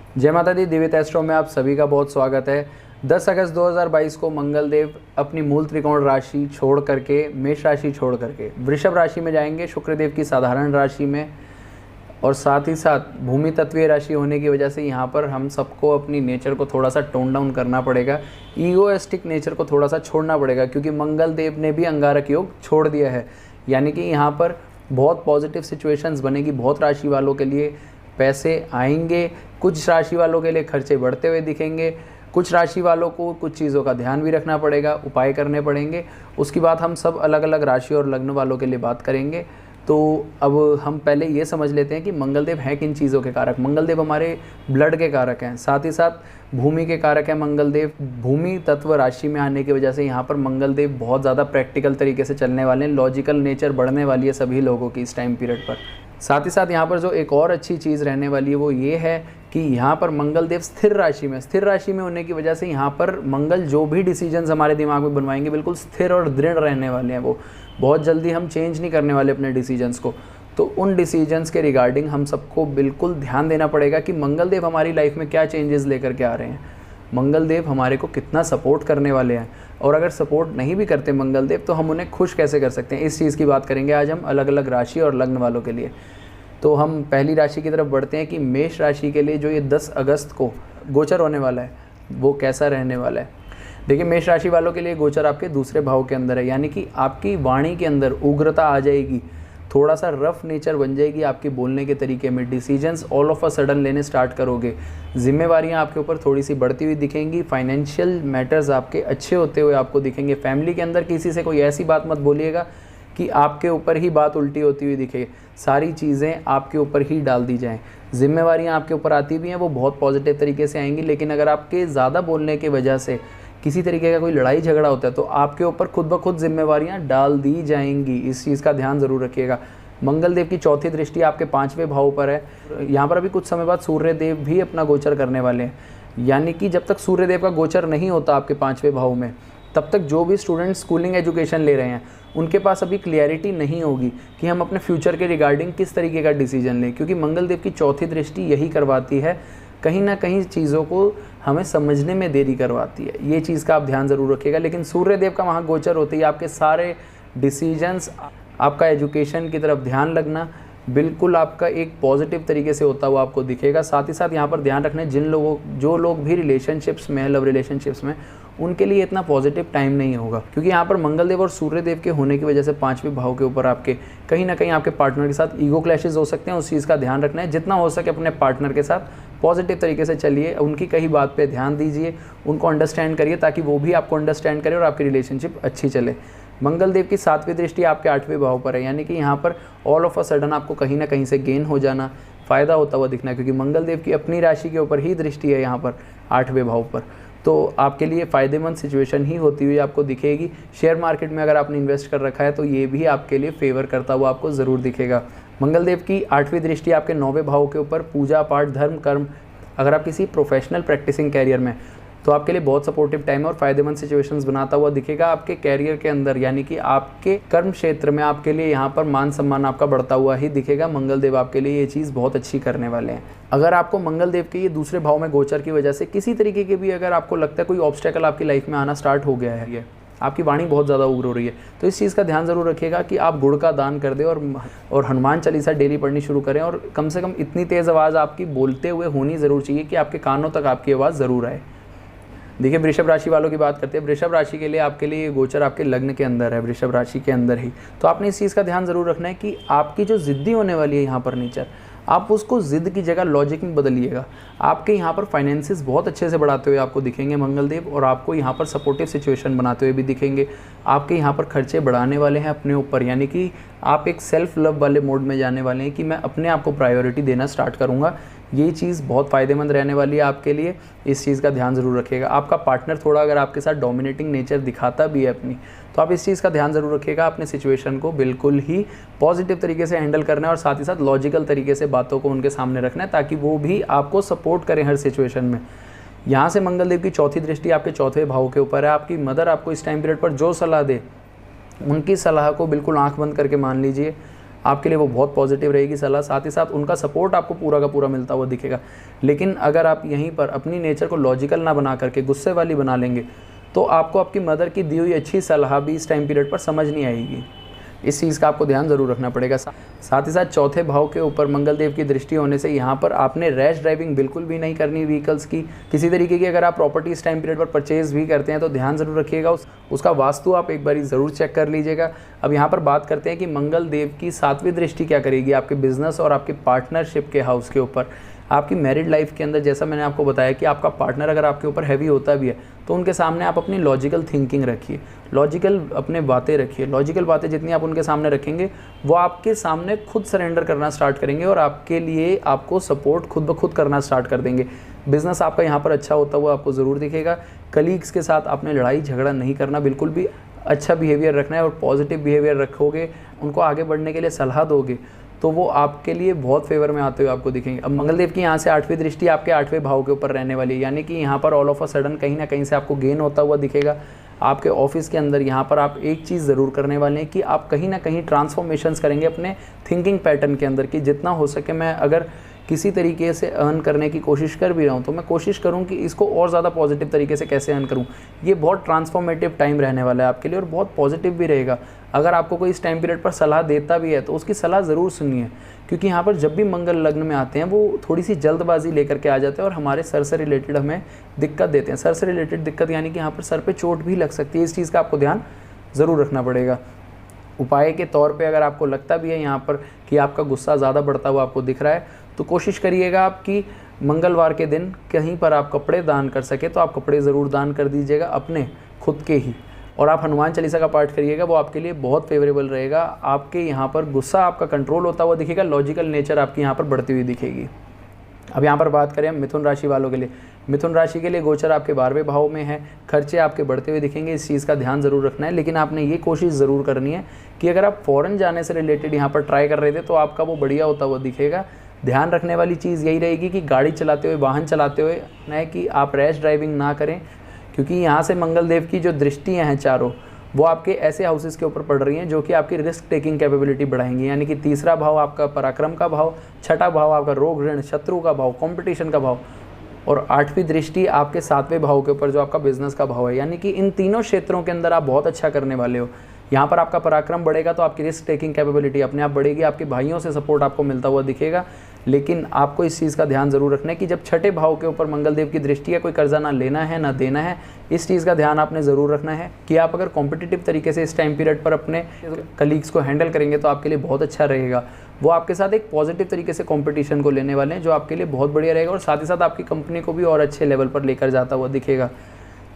जय माता दी। दिव्य एस्ट्रो में आप सभी का बहुत स्वागत है। 10 अगस्त 2022 को मंगल देव अपनी मूल त्रिकोण राशि छोड़ करके, मेष राशि छोड़ करके वृषभ राशि में जाएंगे, शुक्रदेव की साधारण राशि में। और साथ ही साथ भूमि तत्वीय राशि होने की वजह से यहाँ पर हम सबको अपनी नेचर को थोड़ा सा टोन डाउन करना पड़ेगा, ईगोइस्टिक नेचर को थोड़ा सा छोड़ना पड़ेगा, क्योंकि मंगल देव ने भी अंगारक योग छोड़ दिया है। यानी कि यहाँ पर बहुत पॉजिटिव सिचुएशंस बनेगी। बहुत राशि वालों के लिए पैसे आएंगे, कुछ राशि वालों के लिए खर्चे बढ़ते हुए दिखेंगे, कुछ राशि वालों को कुछ चीज़ों का ध्यान भी रखना पड़ेगा, उपाय करने पड़ेंगे। उसकी बात हम सब अलग अलग राशि और लग्न वालों के लिए बात करेंगे। तो अब हम पहले ये समझ लेते हैं कि मंगलदेव हैं किन चीज़ों के कारक। मंगलदेव हमारे ब्लड के कारक हैं, साथ ही साथ भूमि के कारक हैं। मंगलदेव भूमि तत्व राशि में आने की वजह से यहाँ पर मंगलदेव बहुत ज़्यादा प्रैक्टिकल तरीके से चलने वाले हैं। लॉजिकल नेचर बढ़ने वाली है सभी लोगों की इस टाइम पीरियड पर। साथ ही साथ यहाँ पर जो एक और अच्छी चीज़ रहने वाली है वो ये है कि यहाँ पर मंगलदेव स्थिर राशि में होने की वजह से यहाँ पर मंगल जो भी डिसीजंस हमारे दिमाग में बनवाएंगे बिल्कुल स्थिर और दृढ़ रहने वाले हैं। वो बहुत जल्दी हम चेंज नहीं करने वाले अपने डिसीजंस को। तो उन डिसीजंस के रिगार्डिंग हम सबको बिल्कुल ध्यान देना पड़ेगा कि मंगलदेव हमारी लाइफ में क्या चेंजेस लेकर के आ रहे हैं, मंगलदेव हमारे को कितना सपोर्ट करने वाले हैं, और अगर सपोर्ट नहीं भी करते मंगलदेव तो हम उन्हें खुश कैसे कर सकते हैं। इस चीज़ की बात करेंगे आज हम अलग अलग राशि और लग्न वालों के लिए। तो हम पहली राशि की तरफ बढ़ते हैं कि मेष राशि के लिए जो ये 10 अगस्त को गोचर होने वाला है वो कैसा रहने वाला है। देखिए, मेष राशि वालों के लिए गोचर आपके दूसरे भाव के अंदर है, यानी कि आपकी वाणी के अंदर उग्रता आ जाएगी, थोड़ा सा रफ नेचर बन जाएगी आपके बोलने के तरीके में। Decisions all of a sudden लेने स्टार्ट करोगे, जिम्मेवारियां आपके ऊपर थोड़ी सी बढ़ती हुई दिखेंगी, फाइनेंशियल मैटर्स आपके अच्छे होते हुए आपको दिखेंगे। फैमिली के अंदर किसी से कोई ऐसी बात मत बोलिएगा कि आपके ऊपर ही बात उल्टी होती हुई दिखे, सारी चीज़ें आपके ऊपर ही डाल दी जाएं। जिम्मेवारियां आपके ऊपर आती भी हैं, वो बहुत पॉजिटिव तरीके से आएंगी, लेकिन अगर आपके ज़्यादा बोलने की वजह से किसी तरीके का कोई लड़ाई झगड़ा होता है तो आपके ऊपर खुद ब खुद जिम्मेवारियां डाल दी जाएंगी। इस चीज़ का ध्यान ज़रूर रखिएगा। मंगल देव की चौथी दृष्टि आपके 5वें भाव पर है। यहाँ पर अभी कुछ समय बाद सूर्य देव भी अपना गोचर करने वाले हैं, यानी कि जब तक सूर्य देव का गोचर नहीं होता आपके 5वें भाव में तब तक जो भी स्टूडेंट स्कूलिंग एजुकेशन ले रहे हैं उनके पास अभी क्लियरिटी नहीं होगी कि हम अपने फ्यूचर के रिगार्डिंग किस तरीके का डिसीजन लें, क्योंकि मंगल देव की चौथी दृष्टि यही करवाती है, कहीं ना कहीं चीज़ों को हमें समझने में देरी करवाती है। ये चीज़ का आप ध्यान ज़रूर रखिएगा। लेकिन सूर्य देव का वहाँ गोचर होते ही आपके सारे डिसीजंस, आपका एजुकेशन की तरफ ध्यान लगना बिल्कुल आपका एक पॉजिटिव तरीके से होता हुआ आपको दिखेगा। साथ ही साथ यहाँ पर ध्यान रखना है जो लोग भी रिलेशनशिप्स में, लव रिलेशनशिप्स में, उनके लिए इतना पॉजिटिव टाइम नहीं होगा, क्योंकि यहाँ पर मंगलदेव और सूर्यदेव के होने की वजह से 5वें भाव के ऊपर आपके कहीं ना कहीं आपके पार्टनर के साथ ईगो क्लैशेस हो सकते हैं। उस चीज़ का ध्यान रखना है। जितना हो सके अपने पार्टनर के साथ पॉजिटिव तरीके से चलिए, उनकी कही बात पे ध्यान दीजिए, उनको अंडरस्टैंड करिए ताकि वो भी आपको अंडरस्टैंड करें और आपकी रिलेशनशिप अच्छी चले। मंगल देव की 7वीं दृष्टि आपके 8वें भाव पर है, यानी कि यहाँ पर ऑल ऑफ अ सडन आपको कहीं ना कहीं से गेन हो जाना, फ़ायदा होता हुआ दिखना, क्योंकि मंगल देव की अपनी राशि के ऊपर ही दृष्टि है यहाँ पर 8वें भाव पर। तो आपके लिए फ़ायदेमंद सिचुएशन ही होती हुई आपको दिखेगी। शेयर मार्केट में अगर आपने इन्वेस्ट कर रखा है तो ये भी आपके लिए फेवर करता हुआ आपको ज़रूर दिखेगा। मंगल देव की 8वीं दृष्टि आपके 9वें भाव के ऊपर पूजा पाठ, धर्म, कर्म, अगर आप किसी प्रोफेशनल प्रैक्टिसिंग कैरियर में तो आपके लिए बहुत सपोर्टिव टाइम है और फायदेमंद सिचुएशंस बनाता हुआ दिखेगा आपके कैरियर के अंदर, यानी कि आपके कर्म क्षेत्र में आपके लिए यहाँ पर मान सम्मान आपका बढ़ता हुआ ही दिखेगा। मंगल देव आपके लिए ये चीज़ बहुत अच्छी करने वाले हैं। अगर आपको मंगल देव के ये दूसरे भाव में गोचर की वजह से किसी तरीके के भी अगर आपको लगता है कोई ऑब्स्टेकल आपकी लाइफ में आना स्टार्ट हो गया है, आपकी वाणी बहुत ज़्यादा उग्र हो रही है, तो इस चीज़ का ध्यान ज़रूर रखिएगा कि आप गुड़ का दान कर दें और हनुमान चालीसा डेली पढ़नी शुरू करें, और कम से कम इतनी तेज़ आवाज़ आपकी बोलते हुए होनी ज़रूर चाहिए कि आपके कानों तक आपकी आवाज़ ज़रूर आए। देखिए, वृषभ राशि वालों की बात करते हैं। वृषभ राशि के लिए आपके लिए गोचर आपके लग्न के अंदर है, वृषभ राशि के अंदर ही। तो आपने इस चीज़ का ध्यान ज़रूर रखना है कि आपकी जो ज़िद्दी होने वाली है यहाँ पर नेचर, आप उसको ज़िद की जगह लॉजिक में बदलिएगा। आपके यहाँ पर फाइनेंसेस बहुत अच्छे से बढ़ाते हुए आपको दिखेंगे मंगलदेव, और आपको यहाँ पर सपोर्टिव सिचुएशन बनाते हुए भी दिखेंगे। आपके यहाँ पर खर्चे बढ़ाने वाले हैं अपने ऊपर, यानी कि आप एक सेल्फ लव वाले मोड में जाने वाले हैं कि मैं अपने आप को प्रायोरिटी देना स्टार्ट करूँगा। ये चीज़ बहुत फ़ायदेमंद रहने वाली है आपके लिए। इस चीज़ का ध्यान ज़रूर रखिएगा। आपका पार्टनर थोड़ा अगर आपके साथ डोमिनेटिंग नेचर दिखाता भी है अपनी, तो आप इस चीज़ का ध्यान ज़रूर रखिएगा। अपने सिचुएशन को बिल्कुल ही पॉजिटिव तरीके से हैंडल करना है और साथ ही साथ लॉजिकल तरीके से बातों को उनके सामने रखना है ताकि वो भी आपको सपोर्ट करें हर सिचुएशन में। यहाँ से मंगलदेव की चौथी दृष्टि आपके 4वें भाव के ऊपर है। आपकी मदर आपको इस टाइम पीरियड पर जो सलाह दे, उनकी सलाह को बिल्कुल आंख बंद करके मान लीजिए। आपके लिए वो बहुत पॉजिटिव रहेगी सलाह। साथ ही साथ उनका सपोर्ट आपको पूरा का पूरा मिलता हुआ दिखेगा। लेकिन अगर आप यहीं पर अपनी नेचर को लॉजिकल ना बना करके गुस्से वाली बना लेंगे तो आपको आपकी मदर की दी हुई अच्छी सलाह भी इस टाइम पीरियड पर समझ नहीं आएगी। इस चीज़ का आपको ध्यान ज़रूर रखना पड़ेगा। साथ ही साथ चौथे भाव के ऊपर मंगल देव की दृष्टि होने से यहाँ पर आपने रैश ड्राइविंग बिल्कुल भी नहीं करनी व्हीकल्स की। किसी तरीके की अगर आप प्रॉपर्टी इस टाइम पीरियड पर परचेज भी करते हैं तो ध्यान ज़रूर रखिएगा, उसका वास्तु आप एक बारी ज़रूर चेक कर लीजिएगा। अब यहाँ पर बात करते हैं कि मंगल देव की 7वीं दृष्टि क्या करेगी आपके बिजनेस और आपके पार्टनरशिप के हाउस के ऊपर। आपकी मैरिड लाइफ के अंदर जैसा मैंने आपको बताया कि आपका पार्टनर अगर आपके ऊपर हैवी होता भी है तो उनके सामने आप अपनी लॉजिकल थिंकिंग रखिए, लॉजिकल अपने बातें रखिए। लॉजिकल बातें जितनी आप उनके सामने रखेंगे वो आपके सामने खुद सरेंडर करना स्टार्ट करेंगे और आपके लिए आपको सपोर्ट खुद ब खुद करना स्टार्ट कर देंगे। बिजनेस आपका यहाँ पर अच्छा होता हुआ आपको ज़रूर दिखेगा। कलीग्स के साथ आपने लड़ाई झगड़ा नहीं करना, बिल्कुल भी अच्छा बिहेवियर रखना है और पॉजिटिव बिहेवियर रखोगे, उनको आगे बढ़ने के लिए सलाह दोगे तो वो आपके लिए बहुत फेवर में आते हुए आपको दिखेंगे। अब मंगल देव की यहाँ से 8वीं दृष्टि आपके 8वें भाव के ऊपर रहने वाली है, यानी कि यहाँ पर ऑल ऑफ अ सडन कहीं ना कहीं से आपको गेन होता हुआ दिखेगा। आपके ऑफिस के अंदर यहाँ पर आप एक चीज़ ज़रूर करने वाले हैं कि आप कहीं ना कहीं ट्रांसफॉर्मेशंस करेंगे अपने थिंकिंग पैटर्न के अंदर कि जितना हो सके मैं अगर किसी तरीके से अर्न करने की कोशिश कर भी रहा हूँ तो मैं कोशिश करूँ कि इसको और ज़्यादा पॉजिटिव तरीके से कैसे अर्न करूँ। ये बहुत ट्रांसफॉर्मेटिव टाइम रहने वाला है आपके लिए और बहुत पॉजिटिव भी रहेगा। अगर आपको कोई इस टाइम पीरियड पर सलाह देता भी है तो उसकी सलाह ज़रूर सुनिए, क्योंकि यहाँ पर जब भी मंगल लग्न में आते हैं वो थोड़ी सी जल्दबाजी लेकर के आ जाते हैं और हमारे सर से रिलेटेड हमें दिक्कत देते हैं। सर से रिलेटेड दिक्कत यानी कि यहाँ पर सर पे चोट भी लग सकती है, इस चीज़ का आपको ध्यान ज़रूर रखना पड़ेगा। उपाय के तौर पे अगर आपको लगता भी है यहाँ पर कि आपका गुस्सा ज़्यादा बढ़ता हुआ आपको दिख रहा है तो कोशिश करिएगा आप कि मंगलवार के दिन कहीं पर आप कपड़े दान कर सके तो आप कपड़े ज़रूर दान कर दीजिएगा अपने खुद के ही, और आप हनुमान चालीसा का पाठ करिएगा, वो आपके लिए बहुत फेवरेबल रहेगा। आपके यहाँ पर गुस्सा आपका कंट्रोल होता हुआ दिखेगा, लॉजिकल नेचर आपकी यहाँ पर बढ़ती हुई दिखेगी। अब यहाँ पर बात करें मिथुन राशि वालों के लिए, मिथुन राशि के लिए गोचर आपके 12वें भाव में है, खर्चे आपके बढ़ते हुए दिखेंगे, इस चीज़ का ध्यान ज़रूर रखना है। लेकिन आपने ये कोशिश ज़रूर करनी है कि अगर आप फ़ॉरेन जाने से रिलेटेड यहाँ पर ट्राई कर रहे थे तो आपका वो बढ़िया होता हुआ दिखेगा। ध्यान रखने वाली चीज़ यही रहेगी कि गाड़ी चलाते हुए, वाहन चलाते हुए है कि आप रैश ड्राइविंग ना करें, क्योंकि यहाँ से मंगल देव की जो दृष्टियाँ हैं चारों वो आपके ऐसे हाउसेस के ऊपर पड़ रही हैं जो कि आपकी रिस्क टेकिंग कैपेबिलिटी बढ़ाएंगी। यानी कि 3रा भाव आपका पराक्रम का भाव, 6ठा भाव आपका रोग ऋण शत्रु का भाव, कंपटीशन का भाव, और 8वीं दृष्टि आपके 7वें भाव के ऊपर जो आपका बिजनेस का भाव है। यानी कि इन तीनों क्षेत्रों के अंदर आप बहुत अच्छा करने वाले हो। यहाँ पर आपका पराक्रम बढ़ेगा तो आपकी रिस्क टेकिंग कैपेबिलिटी अपने आप बढ़ेगी, आपके भाइयों से सपोर्ट आपको मिलता हुआ दिखेगा। लेकिन आपको इस चीज़ का ध्यान ज़रूर रखना है कि जब 6ठे भाव के ऊपर मंगल देव की दृष्टि है, कोई कर्जा ना लेना है ना देना है। इस चीज़ का ध्यान आपने ज़रूर रखना है कि आप अगर कॉम्पिटिटिव तरीके से इस टाइम पीरियड पर अपने कलीग्स को हैंडल करेंगे तो आपके लिए बहुत अच्छा रहेगा। वो आपके साथ एक पॉजिटिव तरीके से कंपटीशन को लेने वाले हैं जो आपके लिए बहुत बढ़िया रहेगा और साथ ही साथ आपकी कंपनी को भी और अच्छे लेवल पर लेकर जाता हुआ दिखेगा।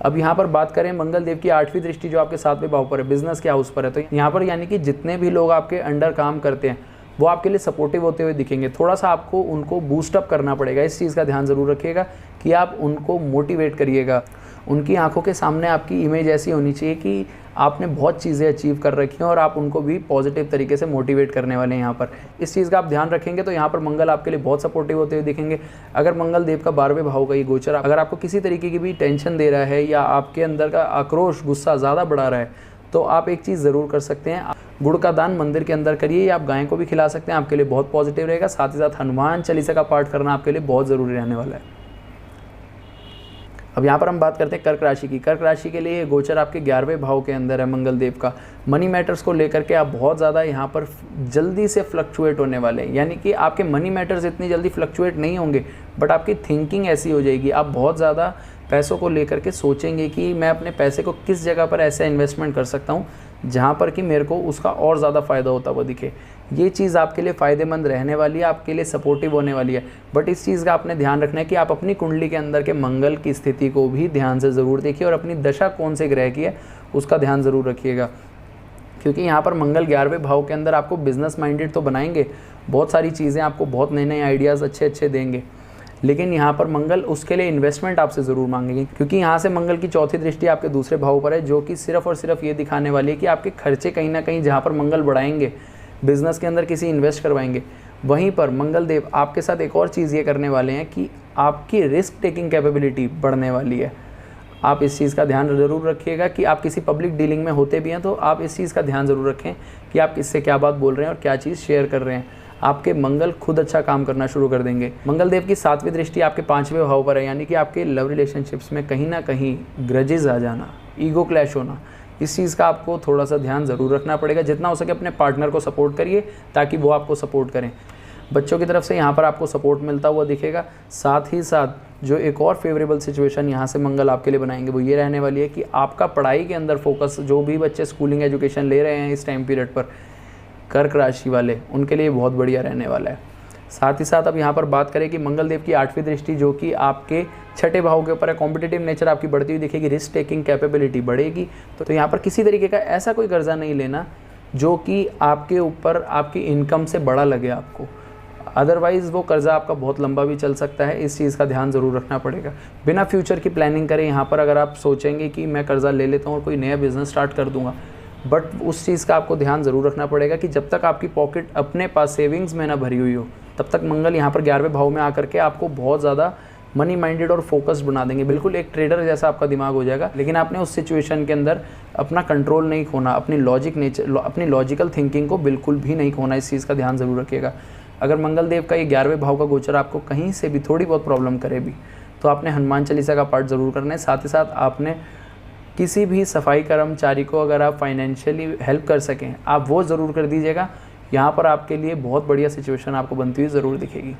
अब यहाँ पर बात करें मंगल देव की 8वीं दृष्टि जो आपके 7वें भाव पर है, बिजनेस के हाउस पर है, तो यहाँ पर यानी कि जितने भी लोग आपके अंडर काम करते हैं वो आपके लिए सपोर्टिव होते हुए दिखेंगे। थोड़ा सा आपको उनको बूस्टअप करना पड़ेगा, इस चीज़ का ध्यान ज़रूर रखिएगा कि आप उनको मोटिवेट करिएगा। उनकी आंखों के सामने आपकी इमेज ऐसी होनी चाहिए कि आपने बहुत चीज़ें अचीव कर रखी हैं और आप उनको भी पॉजिटिव तरीके से मोटिवेट करने वाले हैं। यहाँ पर इस चीज़ का आप ध्यान रखेंगे तो यहाँ पर मंगल आपके लिए बहुत सपोर्टिव होते हुए दिखेंगे। अगर मंगल देव का 12वें भाव का ये गोचर अगर आपको किसी तरीके की भी टेंशन दे रहा है या आपके अंदर का आक्रोश गुस्सा ज़्यादा बढ़ा रहा है तो आप एक चीज़ ज़रूर कर सकते हैं, गुड़ का दान मंदिर के अंदर करिए या आप गाय को भी खिला सकते हैं, आपके लिए बहुत पॉजिटिव रहेगा। साथ ही साथ हनुमान चालीसा का पाठ करना आपके लिए बहुत ज़रूरी रहने वाला है। अब यहाँ पर हम बात करते हैं कर्क राशि की। कर्क राशि के लिए गोचर आपके 11वें भाव के अंदर है मंगल देव का। मनी मैटर्स को लेकर के आप बहुत ज़्यादा यहाँ पर जल्दी से फ्लक्चुएट होने वाले हैं, यानी कि आपके मनी मैटर्स इतनी जल्दी फ्लक्चुएट नहीं होंगे बट आपकी थिंकिंग ऐसी हो जाएगी, आप बहुत ज़्यादा पैसों को लेकर के सोचेंगे कि मैं अपने पैसे को किस जगह पर ऐसे इन्वेस्टमेंट कर सकता हूँ जहाँ पर कि मेरे को उसका और ज़्यादा फ़ायदा होता हुआ दिखे। ये चीज़ आपके लिए फ़ायदेमंद रहने वाली है, आपके लिए सपोर्टिव होने वाली है। बट इस चीज़ का आपने ध्यान रखना है कि आप अपनी कुंडली के अंदर के मंगल की स्थिति को भी ध्यान से ज़रूर देखिए और अपनी दशा कौन से ग्रह की है उसका ध्यान ज़रूर रखिएगा, क्योंकि यहाँ पर मंगल 11वें भाव के अंदर आपको बिजनेस माइंडेड तो बनाएंगे, बहुत सारी चीज़ें आपको बहुत नए नए आइडियाज़ अच्छे देंगे, लेकिन यहाँ पर मंगल उसके लिए इन्वेस्टमेंट आपसे ज़रूर मांगेंगे, क्योंकि यहाँ से मंगल की चौथी दृष्टि आपके दूसरे भाव पर है जो कि सिर्फ और सिर्फ ये दिखाने वाली है कि आपके खर्चे कहीं ना कहीं जहाँ पर मंगल बढ़ाएंगे, बिजनेस के अंदर किसी इन्वेस्ट करवाएंगे, वहीं पर मंगल देव आपके साथ एक और चीज़ ये करने वाले हैं कि आपकी रिस्क टेकिंग कैपेबिलिटी बढ़ने वाली है। आप इस चीज़ का ध्यान ज़रूर रखिएगा कि आप किसी पब्लिक डीलिंग में होते भी हैं तो आप इस चीज़ का ध्यान ज़रूर रखें कि आप किससे क्या बात बोल रहे हैं और क्या चीज़ शेयर कर रहे हैं। आपके मंगल खुद अच्छा काम करना शुरू कर देंगे। मंगल देव की 7वीं दृष्टि आपके 5वें भाव पर है, यानी कि आपके लव रिलेशनशिप्स में कहीं ना कहीं ग्रजेस आ जाना, ईगो क्लैश होना, इस चीज़ का आपको थोड़ा सा ध्यान ज़रूर रखना पड़ेगा। जितना हो सके अपने पार्टनर को सपोर्ट करिए ताकि वो आपको सपोर्ट करें। बच्चों की तरफ से यहाँ पर आपको सपोर्ट मिलता हुआ दिखेगा। साथ ही साथ जो एक और फेवरेबल सिचुएशन यहाँ से मंगल आपके लिए बनाएंगे वो ये रहने वाली है कि आपका पढ़ाई के अंदर फोकस, जो भी बच्चे स्कूलिंग एजुकेशन ले रहे हैं इस टाइम पीरियड पर, कर्क राशि वाले, उनके लिए बहुत बढ़िया रहने वाला है। साथ ही साथ अब यहाँ पर बात करें कि मंगल देव की 8वीं दृष्टि जो कि आपके 6ठे भाव के ऊपर है, कॉम्पिटिटिव नेचर आपकी बढ़ती हुई दिखेगी, रिस्क टेकिंग कैपेबिलिटी बढ़ेगी। तो यहाँ पर किसी तरीके का ऐसा कोई कर्जा नहीं लेना जो कि आपके ऊपर आपकी इनकम से बड़ा लगे आपको, अदरवाइज़ वो कर्ज़ा आपका बहुत लंबा भी चल सकता है। इस चीज़ का ध्यान ज़रूर रखना पड़ेगा। बिना फ्यूचर की प्लानिंग करें यहाँ पर अगर आप सोचेंगे कि मैं कर्ज़ा ले लेता हूँ और कोई नया बिज़नेस स्टार्ट कर दूँगा, बट उस चीज़ का आपको ध्यान ज़रूर रखना पड़ेगा कि जब तक आपकी पॉकेट अपने पास सेविंग्स में ना भरी हुई हो तब तक मंगल यहाँ पर 11वें भाव में आकर के आपको बहुत ज़्यादा मनी माइंडेड और फोकस्ड बना देंगे। बिल्कुल एक ट्रेडर जैसा आपका दिमाग हो जाएगा, लेकिन आपने उस सिचुएशन के अंदर अपना कंट्रोल नहीं खोना, अपनी लॉजिकल थिंकिंग को बिल्कुल भी नहीं खोना। इस चीज़ का ध्यान ज़रूर रखिएगा। अगर मंगल देव का ये 11वें भाव का गोचर आपको कहीं से भी थोड़ी बहुत प्रॉब्लम करे भी तो आपने हनुमान चालीसा का पाठ ज़रूर करना है। साथ ही साथ आपने किसी भी सफाई कर्मचारी को अगर आप फाइनेंशियली हेल्प कर सकें आप वो ज़रूर कर दीजिएगा। यहाँ पर आपके लिए बहुत बढ़िया सिचुएशन आपको बनती हुई ज़रूर दिखेगी।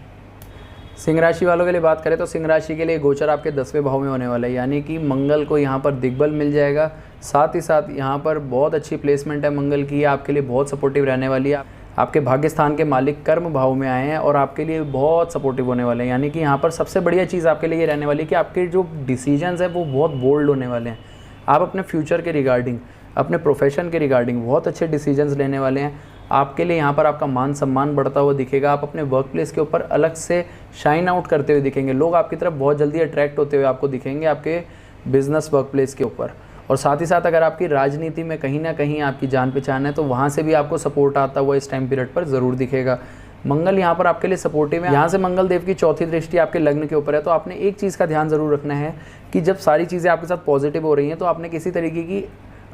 सिंह राशि वालों के लिए बात करें तो सिंह राशि के लिए गोचर आपके 10वें भाव में होने वाला है, यानी कि मंगल को यहाँ पर दिग्बल मिल जाएगा। साथ ही साथ यहाँ पर बहुत अच्छी प्लेसमेंट है मंगल की, आपके लिए बहुत सपोर्टिव रहने वाली है। आपके भाग्य स्थान के मालिक कर्म भाव में आए हैं और आपके लिए बहुत सपोर्टिव होने वाले हैं। यानी कि यहाँ पर सबसे बढ़िया चीज़ आपके लिए ये रहने वाली है कि आपके जो डिसीजंस हैं वो बहुत बोल्ड होने वाले हैं। आप अपने फ्यूचर के रिगार्डिंग, अपने प्रोफेशन के रिगार्डिंग बहुत अच्छे डिसीजंस लेने वाले हैं। आपके लिए यहाँ पर आपका मान सम्मान बढ़ता हुआ दिखेगा। आप अपने वर्क प्लेस के ऊपर अलग से शाइन आउट करते हुए दिखेंगे। लोग आपकी तरफ बहुत जल्दी अट्रैक्ट होते हुए आपको दिखेंगे आपके बिजनेस वर्क प्लेस के ऊपर। और साथ ही साथ अगर आपकी राजनीति में कहीं ना कहीं आपकी जान पहचान है तो वहाँ से भी आपको सपोर्ट आता हुआ इस टाइम पीरियड पर ज़रूर दिखेगा। मंगल यहाँ पर आपके लिए सपोर्टिव है। यहाँ से मंगल देव की 4थी दृष्टि आपके लग्न के ऊपर है, तो आपने एक चीज़ का ध्यान ज़रूर रखना है कि जब सारी चीज़ें आपके साथ पॉजिटिव हो रही हैं तो आपने किसी तरीके की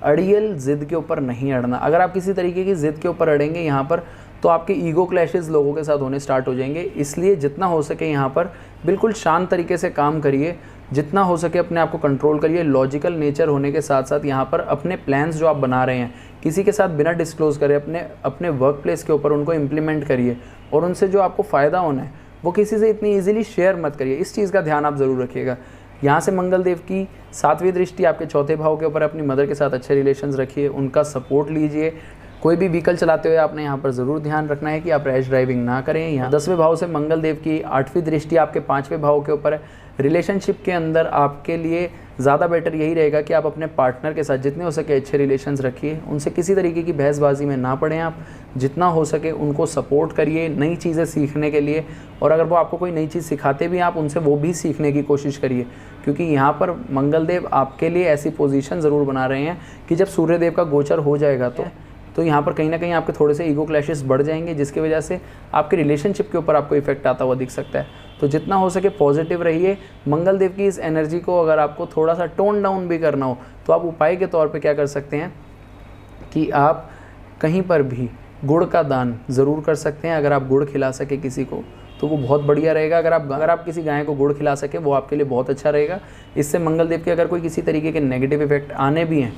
अड़ियल ज़िद के ऊपर नहीं अड़ना। अगर आप किसी तरीके की ज़िद के ऊपर अड़ेंगे यहाँ पर तो आपके ईगो क्लैशेस लोगों के साथ होने स्टार्ट हो जाएंगे। इसलिए जितना हो सके यहाँ पर बिल्कुल शांत तरीके से काम करिए, जितना हो सके अपने आप को कंट्रोल करिए। लॉजिकल नेचर होने के साथ साथ यहाँ पर अपने प्लान्स जो आप बना रहे हैं किसी के साथ बिना डिस्क्लोज करें अपने वर्क प्लेस के ऊपर उनको इम्प्लीमेंट करिए और उनसे जो आपको फ़ायदा होना है वो किसी से इतनी ईजिली शेयर मत करिए। इस चीज़ का ध्यान आप ज़रूर रखिएगा। यहाँ से मंगल देव की 7वीं दृष्टि आपके 4थे भाव के ऊपर। अपनी मदर के साथ अच्छे रिलेशंस रखिए, उनका सपोर्ट लीजिए। कोई भी व्हीकल चलाते हुए आपने यहाँ पर ज़रूर ध्यान रखना है कि आप रैश ड्राइविंग ना करें। यहाँ 10वें भाव से मंगल देव की 8वीं दृष्टि आपके 5वें भाव के ऊपर है। रिलेशनशिप के अंदर आपके लिए ज़्यादा बेटर यही रहेगा कि आप अपने पार्टनर के साथ जितने हो सके अच्छे रिलेशंस रखिए। उनसे किसी तरीके की बहसबाजी में ना पड़ें। आप जितना हो सके उनको सपोर्ट करिए नई चीज़ें सीखने के लिए, और अगर वो आपको कोई नई चीज़ सिखाते भी हैं आप उनसे वो भी सीखने की कोशिश करिए, क्योंकि यहाँ पर मंगल देव आपके लिए ऐसी पोजीशन ज़रूर बना रहे हैं कि जब सूर्य देव का गोचर हो जाएगा तो यहाँ पर कहीं ना कहीं आपके थोड़े से ईगो क्लैशेस बढ़ जाएंगे, जिसकी वजह से आपके रिलेशनशिप के ऊपर आपको इफेक्ट आता हुआ दिख सकता है। तो जितना हो सके पॉजिटिव रहिए। मंगल देव की इस एनर्जी को अगर आपको थोड़ा सा टोन डाउन भी करना हो तो आप उपाय के तौर पे क्या कर सकते हैं कि आप कहीं पर भी गुड़ का दान ज़रूर कर सकते हैं। अगर आप गुड़ खिला सके किसी को तो वो बहुत बढ़िया रहेगा। अगर आप किसी गाय को गुड़ खिला सके वो आपके लिए बहुत अच्छा रहेगा। इससे मंगल देव के अगर कोई किसी तरीके के नेगेटिव इफेक्ट आने भी हैं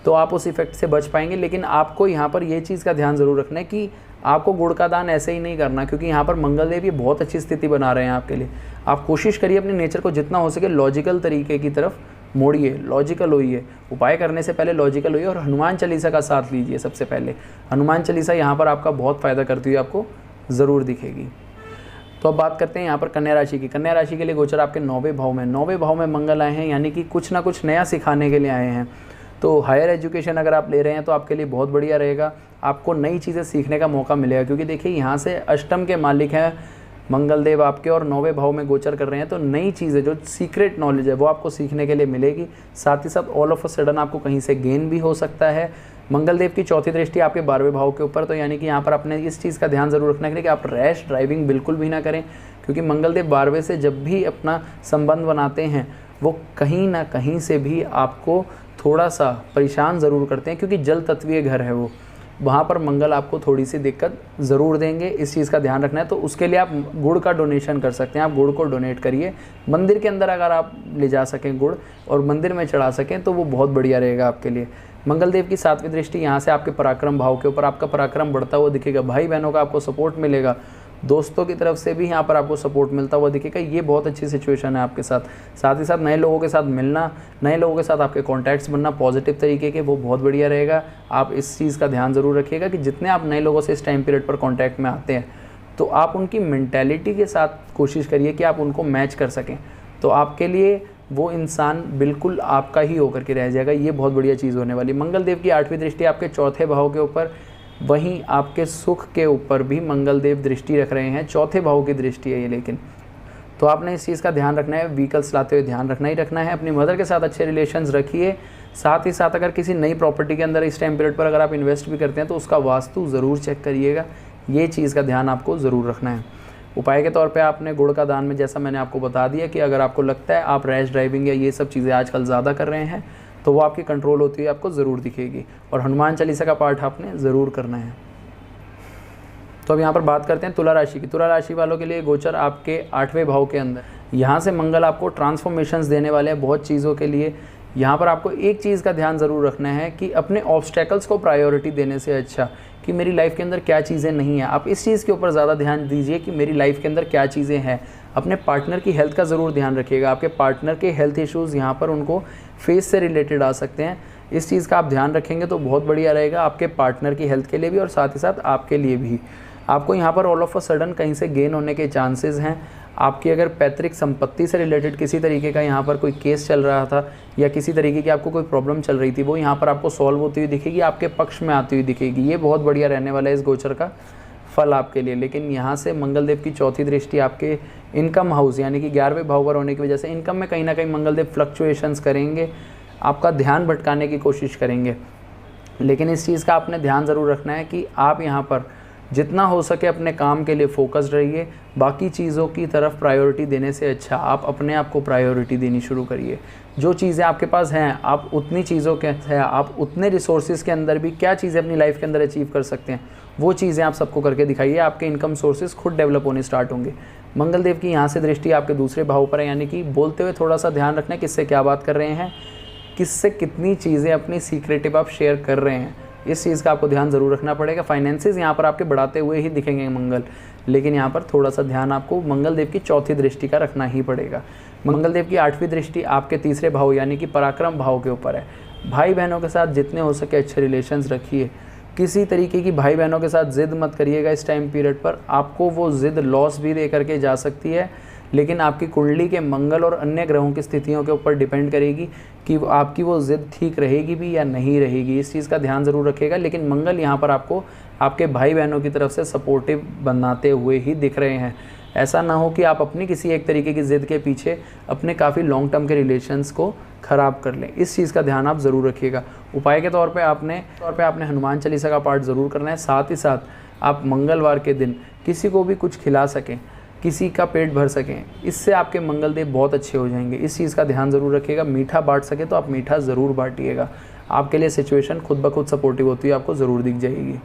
तो आप उस इफेक्ट से बच पाएंगे। लेकिन आपको यहाँ पर ये चीज़ का ध्यान ज़रूर रखना है कि आपको गुड़ का दान ऐसे ही नहीं करना, क्योंकि यहाँ पर मंगल देव ये बहुत अच्छी स्थिति बना रहे हैं आपके लिए। आप कोशिश करिए अपने नेचर को जितना हो सके लॉजिकल तरीके की तरफ मोड़िए, लॉजिकल होइए। उपाय करने से पहले लॉजिकल होइए और हनुमान चालीसा का साथ लीजिए। सबसे पहले हनुमान चालीसा यहाँ पर आपका बहुत फ़ायदा करती हुई आपको ज़रूर दिखेगी। तो अब बात करते हैं यहाँ पर कन्या राशि की। कन्या राशि के लिए गोचर आपके 9वें भाव में, 9वें भाव में मंगल आए हैं, यानी कि कुछ ना कुछ नया सिखाने के लिए आए हैं। तो हायर एजुकेशन अगर आप ले रहे हैं तो आपके लिए बहुत बढ़िया रहेगा। आपको नई चीज़ें सीखने का मौका मिलेगा, क्योंकि देखिए यहाँ से अष्टम के मालिक हैं मंगल देव आपके और 9वें भाव में गोचर कर रहे हैं। तो नई चीज़ें जो सीक्रेट नॉलेज है वो आपको सीखने के लिए मिलेगी। साथ ही साथ ऑल ऑफ अ सडन आपको कहीं से गेन भी हो सकता है। मंगल देव की 4थी दृष्टि आपके 12वें भाव के ऊपर, तो यानी कि यहाँ पर आपने इस चीज़ का ध्यान ज़रूर रखना है कि आप रैश ड्राइविंग बिल्कुल भी ना करें, क्योंकि मंगल देव 12वें से जब भी अपना संबंध बनाते हैं वो कहीं ना कहीं से भी आपको थोड़ा सा परेशान ज़रूर करते हैं, क्योंकि जल तत्वीय घर है वो, वहाँ पर मंगल आपको थोड़ी सी दिक्कत ज़रूर देंगे। इस चीज़ का ध्यान रखना है। तो उसके लिए आप गुड़ का डोनेशन कर सकते हैं, आप गुड़ को डोनेट करिए मंदिर के अंदर। अगर आप ले जा सकें गुड़ और मंदिर में चढ़ा सकें तो वो बहुत बढ़िया रहेगा आपके लिए। मंगल देव की 7वीं दृष्टि यहाँ से आपके पराक्रम भाव के ऊपर, आपका पराक्रम बढ़ता हुआ दिखेगा, भाई बहनों का आपको सपोर्ट मिलेगा, दोस्तों की तरफ से भी यहाँ पर आपको सपोर्ट मिलता हुआ दिखेगा। ये बहुत अच्छी सिचुएशन है आपके साथ। साथ ही साथ नए लोगों के साथ मिलना, नए लोगों के साथ आपके कॉन्टैक्ट्स बनना पॉजिटिव तरीके के, वो बहुत बढ़िया रहेगा। आप इस चीज़ का ध्यान ज़रूर रखिएगा कि जितने आप नए लोगों से इस टाइम पीरियड पर कॉन्टैक्ट में आते हैं तो आप उनकी मेंटालिटी के साथ कोशिश करिए कि आप उनको मैच कर सकें, तो आपके लिए वो इंसान बिल्कुल आपका ही होकर के रह जाएगा। ये बहुत बढ़िया चीज़ होने वाली। मंगल देव की 8वीं दृष्टि आपके चौथे भाव के ऊपर, वहीं आपके सुख के ऊपर भी मंगल देव दृष्टि रख रहे हैं। चौथे भाव की दृष्टि है ये, लेकिन तो आपने इस चीज़ का ध्यान रखना है, व्हीकल्स लाते हुए ध्यान रखना ही रखना है। अपनी मदर के साथ अच्छे रिलेशंस रखिए। साथ ही साथ अगर किसी नई प्रॉपर्टी के अंदर इस टाइम पीरियड पर अगर आप इन्वेस्ट भी करते हैं तो उसका वास्तु ज़रूर चेक करिएगा। ये चीज़ का ध्यान आपको ज़रूर रखना है। उपाय के तौर पे आपने गुड़ का दान में, जैसा मैंने आपको बता दिया कि अगर आपको लगता है आप रैश ड्राइविंग या ये सब चीज़ें आजकल ज़्यादा कर रहे हैं तो वो आपकी कंट्रोल होती हुई आपको ज़रूर दिखेगी। और हनुमान चालीसा का पाठ आपने ज़रूर करना है। तो अब यहाँ पर बात करते हैं तुला राशि की। तुला राशि वालों के लिए गोचर आपके 8वें भाव के अंदर, यहाँ से मंगल आपको ट्रांसफॉर्मेशंस देने वाले हैं बहुत चीज़ों के लिए। यहाँ पर आपको एक चीज़ का ध्यान ज़रूर रखना है कि अपने ऑब्स्टेकल्स को प्रायोरिटी देने से अच्छा कि मेरी लाइफ के अंदर क्या चीज़ें नहीं हैं, आप इस चीज़ के ऊपर ज़्यादा ध्यान दीजिए कि मेरी लाइफ के अंदर क्या चीज़ें हैं। अपने पार्टनर की हेल्थ का ज़रूर ध्यान रखिएगा। आपके पार्टनर के हेल्थ इश्यूज़ यहाँ पर उनको फेस से रिलेटेड आ सकते हैं। इस चीज़ का आप ध्यान रखेंगे तो बहुत बढ़िया रहेगा आपके पार्टनर की हेल्थ के लिए भी और साथ ही साथ आपके लिए भी। आपको यहाँ पर ऑल ऑफ अ सडन कहीं से गेन होने के चांसेस हैं। आपकी अगर पैतृक संपत्ति से रिलेटेड किसी तरीके का यहाँ पर कोई केस चल रहा था या किसी तरीके की आपको कोई प्रॉब्लम चल रही थी, वो यहाँ पर आपको सॉल्व होती हुई दिखेगी, आपके पक्ष में आती हुई दिखेगी। ये बहुत बढ़िया रहने वाला है इस गोचर का फल आपके लिए। लेकिन यहाँ से मंगल देव की चौथी दृष्टि आपके इनकम हाउस यानी कि 11वें भाव पर होने की वजह से इनकम में कहीं ना कहीं मंगल देव फ्लक्चुएशंस करेंगे, आपका ध्यान भटकाने की कोशिश करेंगे। लेकिन इस चीज़ का आपने ध्यान ज़रूर रखना है कि आप यहाँ पर जितना हो सके अपने काम के लिए फोकस्ड रहिए। बाकी चीज़ों की तरफ प्रायोरिटी देने से अच्छा आप अपने आप को प्रायोरिटी देनी शुरू करिए। जो चीज़ें आपके पास हैं आप उतनी चीज़ों के हैं, आप उतने रिसोर्सेज के अंदर भी क्या चीज़ें अपनी लाइफ के अंदर अचीव कर सकते हैं वो चीज़ें आप सबको करके दिखाइए। आपके इनकम सोर्सेज खुद डेवलप होने स्टार्ट होंगे। मंगल देव की यहाँ से दृष्टि आपके दूसरे भाव पर है, यानी कि बोलते हुए थोड़ा सा ध्यान रखना है किससे क्या बात कर रहे हैं, किससे कितनी चीज़ें अपनी सीक्रेटिव आप शेयर कर रहे हैं। इस चीज़ का आपको ध्यान ज़रूर रखना पड़ेगा। फाइनेंसेस यहाँ पर आपके बढ़ाते हुए ही दिखेंगे मंगल, लेकिन यहाँ पर थोड़ा सा ध्यान आपको मंगल देव की चौथी दृष्टि का रखना ही पड़ेगा। मंगल देव की 8वीं दृष्टि आपके तीसरे भाव यानी कि पराक्रम भाव के ऊपर है। भाई बहनों के साथ जितने हो सके अच्छे रिलेशंस रखिए। किसी तरीके की भाई बहनों के साथ ज़िद मत करिएगा इस टाइम पीरियड पर। आपको वो ज़िद लॉस भी दे करके जा सकती है, लेकिन आपकी कुंडली के मंगल और अन्य ग्रहों की स्थितियों के ऊपर डिपेंड करेगी कि आपकी वो ज़िद ठीक रहेगी भी या नहीं रहेगी। इस चीज़ का ध्यान ज़रूर रखिएगा। लेकिन मंगल यहाँ पर आपको आपके भाई बहनों की तरफ से सपोर्टिव बनाते हुए ही दिख रहे हैं। ऐसा ना हो कि आप अपनी किसी एक तरीके की ज़िद के पीछे अपने काफ़ी लॉन्ग टर्म के रिलेशंस को ख़राब कर लें। इस चीज़ का ध्यान आप ज़रूर रखिएगा। उपाय के तौर पे आपने हनुमान चालीसा का पाठ ज़रूर करना है। साथ ही साथ आप मंगलवार के दिन किसी को भी कुछ खिला सकें, किसी का पेट भर सकें, इससे आपके मंगल देव बहुत अच्छे हो जाएंगे। इस चीज़ का ध्यान ज़रूर रखिएगा। मीठा बांट सके तो आप मीठा ज़रूर बांटिएगा। आपके लिए सिचुएशन खुद ब खुद सपोर्टिव होती है, आपको ज़रूर दिख जाएगी।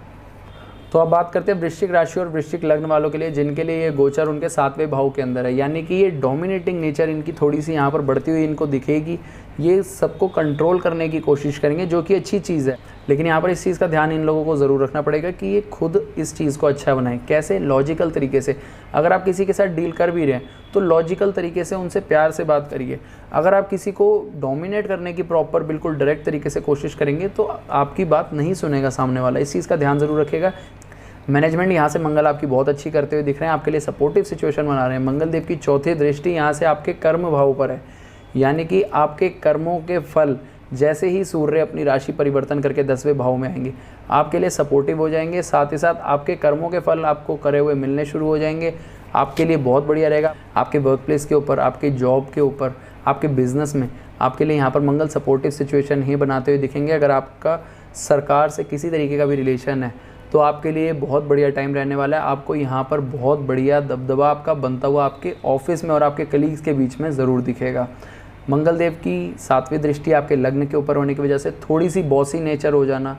तो अब बात करते हैं वृश्चिक राशि और वृश्चिक लग्न वालों के लिए, जिनके लिए ये गोचर उनके 7वें भाव के अंदर है, यानी कि ये डोमिनेटिंग नेचर इनकी थोड़ी सी यहाँ पर बढ़ती हुई इनको दिखेगी। ये सबको कंट्रोल करने की कोशिश करेंगे, जो कि अच्छी चीज़ है। लेकिन यहाँ पर इस चीज़ का ध्यान इन लोगों को ज़रूर रखना पड़ेगा कि ये खुद इस चीज़ को अच्छा बनाएं। कैसे? लॉजिकल तरीके से। अगर आप किसी के साथ डील कर भी रहे हैं तो लॉजिकल तरीके से उनसे प्यार से बात करिए। अगर आप किसी को डोमिनेट करने की प्रॉपर बिल्कुल डायरेक्ट तरीके से कोशिश करेंगे तो आपकी बात नहीं सुनेगा सामने वाला। इस चीज़ का ध्यान ज़रूर रखिएगा। मैनेजमेंट यहाँ से मंगल आपकी बहुत अच्छी करते हुए दिख रहे हैं, आपके लिए सपोर्टिव सिचुएशन बना रहे हैं। मंगल देव की चौथी दृष्टि यहाँ से आपके कर्म भाव पर है, यानी कि आपके कर्मों के फल जैसे ही सूर्य अपनी राशि परिवर्तन करके 10वें भाव में आएंगे आपके लिए सपोर्टिव हो जाएंगे। साथ ही साथ आपके कर्मों के फल आपको करे हुए मिलने शुरू हो जाएंगे। आपके लिए बहुत बढ़िया रहेगा। आपके वर्क प्लेस के ऊपर, आपके जॉब के ऊपर, आपके बिजनेस में आपके लिए यहाँ पर मंगल सपोर्टिव सिचुएशन ही बनाते हुए दिखेंगे। अगर आपका सरकार से किसी तरीके का भी रिलेशन है तो आपके लिए बहुत बढ़िया टाइम रहने वाला है। आपको यहाँ पर बहुत बढ़िया दबदबा आपका बनता हुआ आपके ऑफिस में और आपके कलीग्स के बीच में ज़रूर दिखेगा। मंगल देव की 7वीं दृष्टि आपके लग्न के ऊपर होने की वजह से थोड़ी सी बॉसी नेचर हो जाना,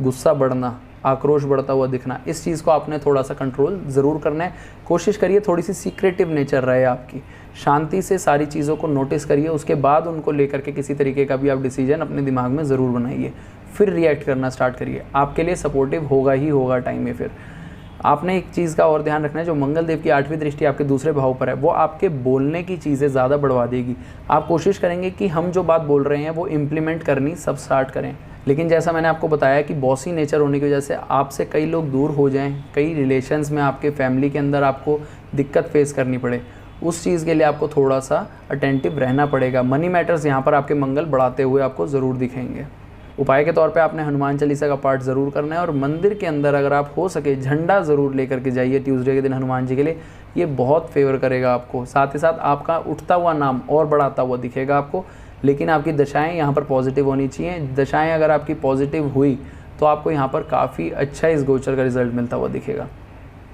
गुस्सा बढ़ना, आक्रोश बढ़ता हुआ दिखना, इस चीज़ को आपने थोड़ा सा कंट्रोल ज़रूर करना है। कोशिश करिए थोड़ी सी सीक्रेटिव नेचर रहे आपकी, शांति से सारी चीज़ों को नोटिस करिए, उसके बाद उनको लेकर के किसी तरीके का भी आप डिसीजन अपने दिमाग में ज़रूर बनाइए, फिर रिएक्ट करना स्टार्ट करिए। आपके लिए सपोर्टिव होगा ही होगा टाइम में। फिर आपने एक चीज़ का और ध्यान रखना है, जो मंगल देव की 8वीं दृष्टि आपके दूसरे भाव पर है, वो आपके बोलने की चीज़ें ज़्यादा बढ़वा देगी। आप कोशिश करेंगे कि हम जो बात बोल रहे हैं वो इम्प्लीमेंट करनी सब स्टार्ट करें, लेकिन जैसा मैंने आपको बताया कि बॉसी नेचर होने की वजह से आपसे कई लोग दूर हो जाएं, कई रिलेशंस में आपके फैमिली के अंदर आपको दिक्कत फेस करनी पड़े, उस चीज़ के लिए आपको थोड़ा सा अटेंटिव रहना पड़ेगा। मनी मैटर्स यहाँ पर आपके मंगल बढ़ाते हुए आपको ज़रूर दिखेंगे। उपाय के तौर पे आपने हनुमान चालीसा का पाठ ज़रूर करना है, और मंदिर के अंदर अगर आप हो सके झंडा ज़रूर लेकर के जाइए ट्यूसडे के दिन हनुमान जी के लिए, ये बहुत फेवर करेगा आपको। साथ ही साथ आपका उठता हुआ नाम और बढ़ाता हुआ दिखेगा आपको, लेकिन आपकी दशाएं यहाँ पर पॉजिटिव होनी चाहिए। दशाएं अगर आपकी पॉजिटिव हुई तो आपको यहाँ पर काफ़ी अच्छा इस गोचर का रिजल्ट मिलता हुआ दिखेगा।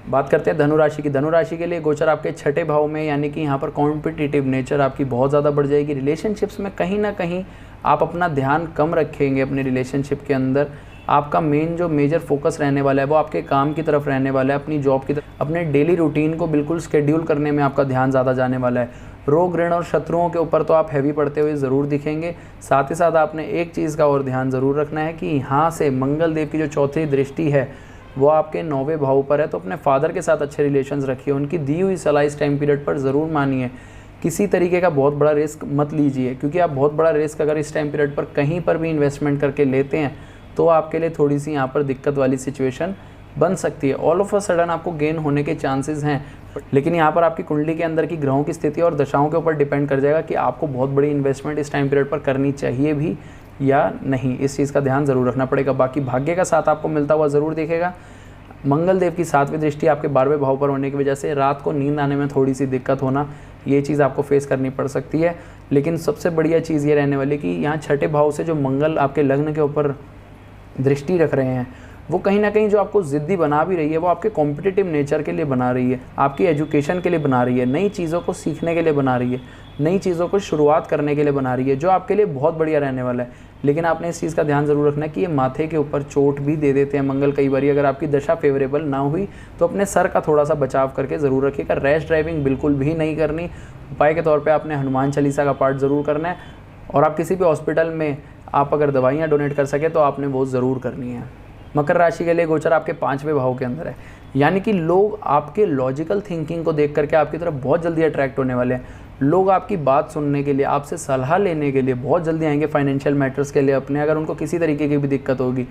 बात करते हैं धनु राशि की। धनु राशि के लिए गोचर आपके 6ठे भाव में, यानी कि यहाँ पर कॉम्पिटिटिव नेचर आपकी बहुत ज़्यादा बढ़ जाएगी। रिलेशनशिप्स में कहीं ना कहीं आप अपना ध्यान कम रखेंगे अपने रिलेशनशिप के अंदर। आपका मेन जो मेजर फोकस रहने वाला है वो आपके काम की तरफ रहने वाला है, अपनी जॉब की तरफ, अपने डेली रूटीन को बिल्कुल शेड्यूल करने में आपका ध्यान ज़्यादा जाने वाला है। रोग ऋण और शत्रुओं के ऊपर तो आप हैवी पड़ते हुए ज़रूर दिखेंगे। साथ ही साथ आपने एक चीज़ का और ध्यान ज़रूर रखना है कि यहाँ से मंगल देव की जो 4थी दृष्टि है वो आपके 9वें भाव पर है, तो अपने फादर के साथ अच्छे रिलेशंस रखिए, उनकी दी हुई सलाह इस टाइम पीरियड पर ज़रूर मानिए। किसी तरीके का बहुत बड़ा रिस्क मत लीजिए, क्योंकि आप बहुत बड़ा रिस्क अगर इस टाइम पीरियड पर कहीं पर भी इन्वेस्टमेंट करके लेते हैं तो आपके लिए थोड़ी सी यहाँ पर दिक्कत वाली सिचुएशन बन सकती है। ऑल ऑफ अ सडन आपको गेन होने के चांसेस हैं, लेकिन यहाँ पर आपकी कुंडली के अंदर की ग्रहों की स्थिति और दशाओं के ऊपर डिपेंड कर जाएगा कि आपको बहुत बड़ी इन्वेस्टमेंट इस टाइम पीरियड पर करनी चाहिए भी या नहीं। इस चीज़ का ध्यान ज़रूर रखना पड़ेगा। बाकी भाग्य का साथ आपको मिलता हुआ ज़रूर दिखेगा। मंगल देव की 7वीं दृष्टि आपके 12वें भाव पर होने की वजह से रात को नींद आने में थोड़ी सी दिक्कत होना, ये चीज़ आपको फेस करनी पड़ सकती है। लेकिन सबसे बढ़िया चीज़ ये रहने वाली कि यहाँ 6ठे भाव से जो मंगल आपके लग्न के ऊपर दृष्टि रख रहे हैं, वो कहीं ना कहीं जो आपको ज़िद्दी बना भी रही है, वो आपके कॉम्पिटिटिव नेचर के लिए बना रही है, आपकी एजुकेशन के लिए बना रही है, नई चीज़ों को सीखने के लिए बना रही है, नई चीज़ों को शुरुआत करने के लिए बना रही है, जो आपके लिए बहुत बढ़िया रहने वाला है। लेकिन आपने इस चीज़ का ध्यान ज़रूर रखना है कि ये माथे के ऊपर चोट भी दे देते हैं मंगल कई बार। अगर आपकी दशा फेवरेबल ना हुई तो अपने सर का थोड़ा सा बचाव करके ज़रूर रखिएगा। रैश ड्राइविंग बिल्कुल भी नहीं करनी। उपाय के तौर पे आपने हनुमान चालीसा का पाठ ज़रूर करना है, और आप किसी भी हॉस्पिटल में आप अगर दवाइयाँ डोनेट कर सके तो आपने वो ज़रूर करनी है। मकर राशि के लिए गोचर आपके 5वें भाव के अंदर है, यानी कि लोग आपके लॉजिकल थिंकिंग को देख करके आपकी तरफ बहुत जल्दी अट्रैक्ट होने वाले हैं। लोग आपकी बात सुनने के लिए, आपसे सलाह लेने के लिए बहुत जल्दी आएंगे फाइनेंशियल मैटर्स के लिए अपने। अगर उनको किसी तरीके की भी दिक्कत होगी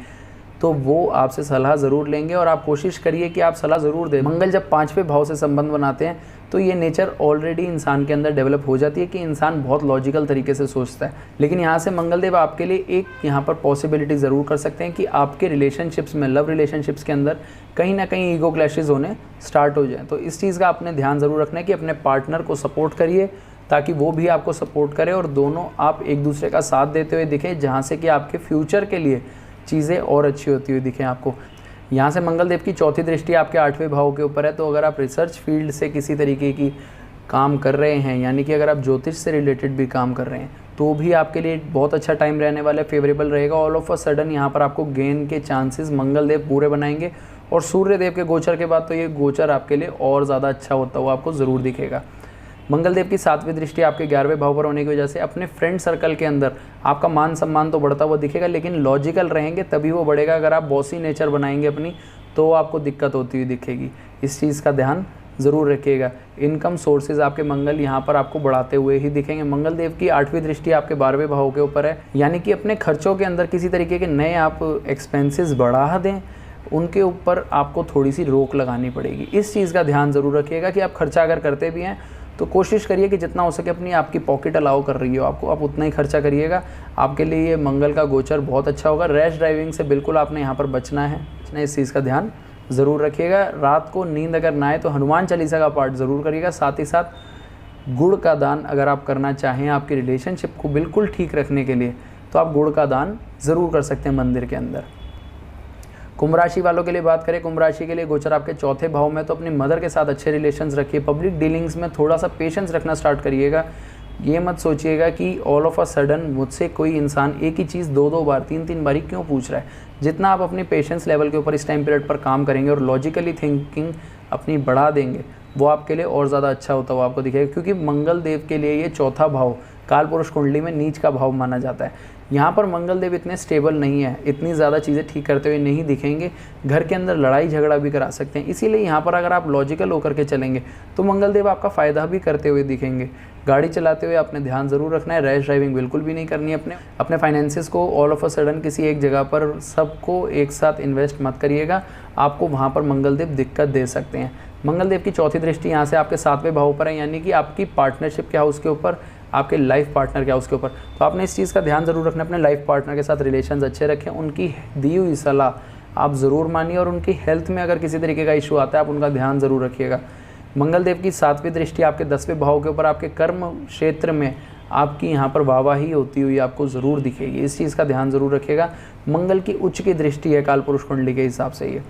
तो वो आपसे सलाह ज़रूर लेंगे, और आप कोशिश करिए कि आप सलाह ज़रूर दें। मंगल जब 5वें भाव से संबंध बनाते हैं तो ये नेचर ऑलरेडी इंसान के अंदर डेवलप हो जाती है कि इंसान बहुत लॉजिकल तरीके से सोचता है। लेकिन यहाँ से मंगल देव आपके लिए एक यहाँ पर पॉसिबिलिटी ज़रूर कर सकते हैं कि आपके रिलेशनशिप्स में, लव रिलेशनशिप्स के अंदर कहीं ना कहीं ईगो क्लैशेस होने स्टार्ट हो जाएँ। तो इस चीज़ का आपने ध्यान ज़रूर रखना है कि अपने पार्टनर को सपोर्ट करिए ताकि वो भी आपको सपोर्ट करे, और दोनों आप एक दूसरे का साथ देते हुए दिखें, जहाँ से कि आपके फ्यूचर के लिए चीज़ें और अच्छी होती हुई दिखें आपको। यहाँ से मंगल देव की 4थी दृष्टि आपके 8वें भाव के ऊपर है, तो अगर आप रिसर्च फील्ड से किसी तरीके की काम कर रहे हैं, यानी कि अगर आप ज्योतिष से रिलेटेड भी काम कर रहे हैं, तो भी आपके लिए बहुत अच्छा टाइम रहने वाला है, फेवरेबल रहेगा। ऑल ऑफ अ सडन यहाँ पर आपको गेन के चांसेस मंगल देव पूरे बनाएंगे, और सूर्य देव के गोचर के बाद तो ये गोचर आपके लिए और ज़्यादा अच्छा होता हुआ आपको ज़रूर दिखेगा। मंगल देव की 7वीं दृष्टि आपके 11वें भाव पर होने की वजह से अपने फ्रेंड सर्कल के अंदर आपका मान सम्मान तो बढ़ता हुआ दिखेगा, लेकिन लॉजिकल रहेंगे तभी वो बढ़ेगा। अगर आप बॉसी नेचर बनाएंगे अपनी तो आपको दिक्कत होती हुई दिखेगी। इस चीज़ का ध्यान ज़रूर रखिएगा। इनकम सोर्सेज आपके मंगल यहाँ पर आपको बढ़ाते हुए ही दिखेंगे। मंगल देव की 8वीं दृष्टि आपके 12वें भाव के ऊपर है, यानी कि अपने खर्चों के अंदर किसी तरीके के नए आप एक्सपेंसेस बढ़ा दें, उनके ऊपर आपको थोड़ी सी रोक लगानी पड़ेगी। इस चीज़ का ध्यान ज़रूर रखिएगा कि आप खर्चा अगर करते भी हैं तो कोशिश करिए कि जितना हो सके अपनी आपकी पॉकेट अलाउ कर रही हो आपको, आप उतना ही खर्चा करिएगा। आपके लिए ये मंगल का गोचर बहुत अच्छा होगा। रैश ड्राइविंग से बिल्कुल आपने यहाँ पर बचना है, इस चीज़ का ध्यान ज़रूर रखिएगा। रात को नींद अगर ना आए तो हनुमान चालीसा का पाठ ज़रूर करिएगा। साथ ही साथ गुड़ का दान अगर आप करना चाहें आपकी रिलेशनशिप को बिल्कुल ठीक रखने के लिए, तो आप गुड़ का दान ज़रूर कर सकते हैं मंदिर के अंदर। कुंभ राशि वालों के लिए बात करें, कुंभ राशि के लिए गोचर आपके 4थे भाव में, तो अपनी मदर के साथ अच्छे रिलेशंस रखिए। पब्लिक डीलिंग्स में थोड़ा सा पेशेंस रखना स्टार्ट करिएगा। ये मत सोचिएगा कि ऑल ऑफ अ सडन मुझसे कोई इंसान एक ही चीज़ 2-2 बार 3-3 बार ही क्यों पूछ रहा है। जितना आप अपने पेशेंस लेवल के ऊपर इस टाइम पीरियड पर काम करेंगे और लॉजिकली थिंकिंग अपनी बढ़ा देंगे, वो आपके लिए और ज़्यादा अच्छा होता हुआ आपको दिखेगा। क्योंकि मंगल देव के लिए ये चौथा भाव काल पुरुष कुंडली में नीच का भाव माना जाता है। यहाँ पर मंगल देव इतने स्टेबल नहीं है, इतनी ज़्यादा चीज़ें ठीक करते हुए नहीं दिखेंगे, घर के अंदर लड़ाई झगड़ा भी करा सकते हैं। इसीलिए यहाँ पर अगर आप लॉजिकल होकर के चलेंगे तो मंगल देव आपका फ़ायदा भी करते हुए दिखेंगे। गाड़ी चलाते हुए आपने ध्यान ज़रूर रखना है, रैश ड्राइविंग बिल्कुल भी नहीं करनी है। अपने फाइनेंसिस को ऑल ऑफ अ सडन किसी एक जगह पर सबको एक साथ इन्वेस्ट मत करिएगा, आपको वहाँ पर मंगल देव दिक्कत दे सकते हैं। मंगल देव की चौथी दृष्टि यहाँ से आपके 7वें भाव पर है, यानी कि आपकी पार्टनरशिप क्या है उसके ऊपर, आपके लाइफ पार्टनर क्या है उसके ऊपर। तो आपने इस चीज़ का ध्यान ज़रूर रखना, अपने लाइफ पार्टनर के साथ रिलेशंस अच्छे रखें, उनकी दी हुई सलाह आप ज़रूर मानिए और उनकी हेल्थ में अगर किसी तरीके का इशू आता है आप उनका ध्यान ज़रूर रखिएगा। मंगल देव की 7वीं दृष्टि आपके 10वें भाव के ऊपर आपके कर्म क्षेत्र में आपकी यहाँ पर वाहवाही होती हुई आपको ज़रूर दिखेगी, इस चीज़ का ध्यान ज़रूर रखिएगा। मंगल की उच्च की दृष्टि है काल पुरुष कुंडली के हिसाब से ये,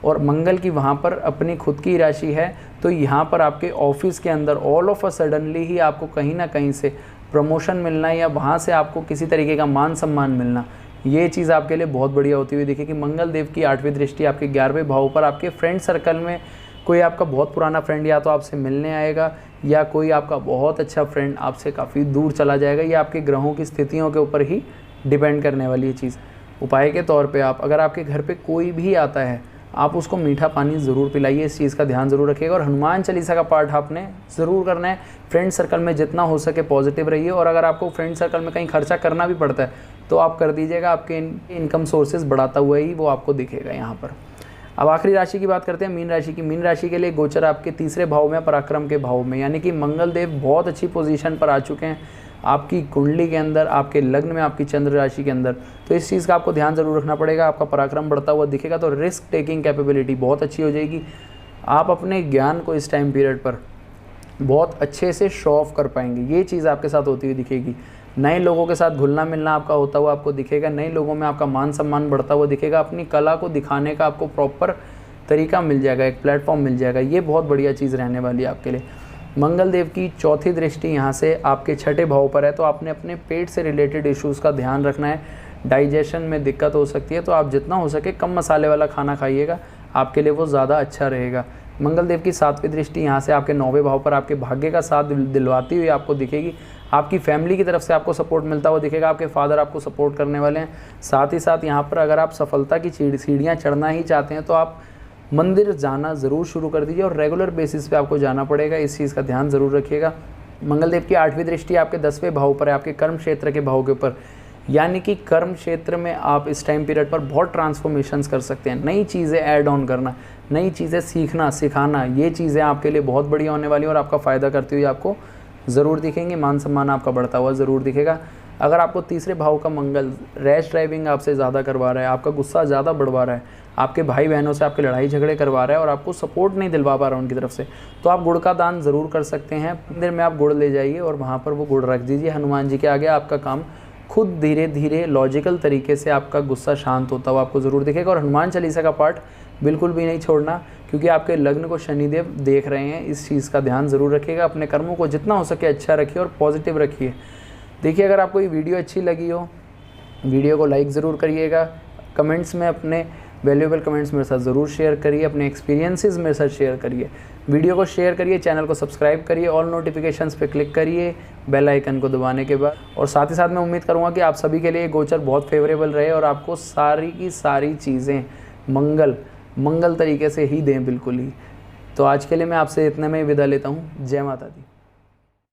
और मंगल की वहाँ पर अपनी खुद की राशि है, तो यहाँ पर आपके ऑफिस के अंदर ऑल ऑफ अ सडनली ही आपको कहीं ना कहीं से प्रमोशन मिलना या वहाँ से आपको किसी तरीके का मान सम्मान मिलना, ये चीज़ आपके लिए बहुत बढ़िया होती हुई दिखेगी। मंगल देव की 8वीं दृष्टि आपके 11वें भाव पर आपके फ्रेंड सर्कल में कोई आपका बहुत पुराना फ्रेंड या तो आपसे मिलने आएगा या कोई आपका बहुत अच्छा फ्रेंड आपसे काफ़ी दूर चला जाएगा। ये आपके ग्रहों की स्थितियों के ऊपर ही डिपेंड करने वाली ये चीज़। उपाय के तौर पे आप अगर आपके घर पे कोई भी आता है आप उसको मीठा पानी ज़रूर पिलाइए, इस चीज़ का ध्यान ज़रूर रखिएगा। और हनुमान चालीसा का पाठ आपने ज़रूर करना है। फ्रेंड सर्कल में जितना हो सके पॉजिटिव रहिए, और अगर आपको फ्रेंड सर्कल में कहीं खर्चा करना भी पड़ता है तो आप कर दीजिएगा, आपके इनकम सोर्सेज बढ़ाता हुआ ही वो आपको दिखेगा यहाँ पर। अब आखिरी राशि की बात करते हैं मीन राशि की। मीन राशि के लिए गोचर आपके 3रे भाव में, पराक्रम के भाव में, यानी कि मंगल देव बहुत अच्छी पोजीशन पर आ चुके हैं आपकी कुंडली के अंदर, आपके लग्न में, आपकी चंद्र राशि के अंदर। तो इस चीज़ का आपको ध्यान ज़रूर रखना पड़ेगा। आपका पराक्रम बढ़ता हुआ दिखेगा तो रिस्क टेकिंग कैपेबिलिटी बहुत अच्छी हो जाएगी। आप अपने ज्ञान को इस टाइम पीरियड पर बहुत अच्छे से शो ऑफ कर पाएंगे, ये चीज़ आपके साथ होती हुई दिखेगी। नए लोगों के साथ घुलना मिलना आपका होता हुआ आपको दिखेगा, नए लोगों में आपका मान सम्मान बढ़ता हुआ दिखेगा। अपनी कला को दिखाने का आपको प्रॉपर तरीका मिल जाएगा, एक प्लेटफॉर्म मिल जाएगा, ये बहुत बढ़िया चीज़ रहने वाली है आपके लिए। मंगल देव की 4थी दृष्टि यहाँ से आपके 6ठे भाव पर है, तो आपने अपने पेट से रिलेटेड इश्यूज़ का ध्यान रखना है। डाइजेशन में दिक्कत हो सकती है, तो आप जितना हो सके कम मसाले वाला खाना खाइएगा, आपके लिए वो ज़्यादा अच्छा रहेगा। मंगल देव की 7वीं दृष्टि यहाँ से आपके 9वें भाव पर आपके भाग्य का साथ दिलवाती हुई आपको दिखेगी। आपकी फैमिली की तरफ से आपको सपोर्ट मिलता हुआ दिखेगा, आपके फादर आपको सपोर्ट करने वाले हैं। साथ ही साथ यहाँ पर अगर आप सफलता की सीढ़ियाँ चढ़ना ही चाहते हैं तो आप मंदिर जाना ज़रूर शुरू कर दीजिए, और रेगुलर बेसिस पे आपको जाना पड़ेगा, इस चीज़ का ध्यान ज़रूर रखिएगा। मंगल देव की 8वीं दृष्टि आपके 10वें भाव पर है, आपके कर्म क्षेत्र के भाव के ऊपर, यानी कि कर्म क्षेत्र में आप इस टाइम पीरियड पर बहुत ट्रांसफॉर्मेशंस कर सकते हैं। नई चीज़ें ऐड ऑन करना, नई चीज़ें सीखना सिखाना, ये चीज़ें आपके लिए बहुत बढ़िया होने वाली और आपका फ़ायदा करती हुई आपको ज़रूर दिखेंगे। मान सम्मान आपका बढ़ता हुआ ज़रूर दिखेगा। अगर आपको 3रे भाव का मंगल रैश ड्राइविंग आपसे ज़्यादा करवा रहा है, आपका गुस्सा ज़्यादा बढ़वा रहा है, आपके भाई बहनों से आपके लड़ाई झगड़े करवा रहा है और आपको सपोर्ट नहीं दिलवा पा रहा है उनकी तरफ से, तो आप गुड़ का दान ज़रूर कर सकते हैं। मंदिर में आप गुड़ ले जाइए और वहाँ पर वो गुड़ रख दीजिए हनुमान जी के आगे। आपका काम खुद धीरे धीरे लॉजिकल तरीके से आपका गुस्सा शांत होता हुआ आपको ज़रूर दिखेगा। और हनुमान चालीसा का पाठ बिल्कुल भी नहीं छोड़ना, क्योंकि आपके लग्न को शनिदेव देख रहे हैं, इस चीज़ का ध्यान ज़रूर रखिएगा। अपने कर्मों को जितना हो सके अच्छा रखिए और पॉजिटिव रखिए। देखिए, अगर आपको ये वीडियो अच्छी लगी हो, वीडियो को लाइक ज़रूर करिएगा। कमेंट्स में अपने वैल्यूएबल कमेंट्स मेरे साथ ज़रूर शेयर करिए, अपने एक्सपीरियंसेस मेरे साथ शेयर करिए। वीडियो को शेयर करिए, चैनल को सब्सक्राइब करिए, ऑल नोटिफिकेशंस पे क्लिक करिए बेल आइकन को दबाने के बाद। और साथ ही साथ मैं उम्मीद करूँगा कि आप सभी के लिए गोचर बहुत फेवरेबल रहे और आपको सारी की सारी चीज़ें मंगल तरीके से ही दें बिल्कुल ही। तो आज के लिए मैं आपसे इतने में विदा लेता हूँ। जय माता दी।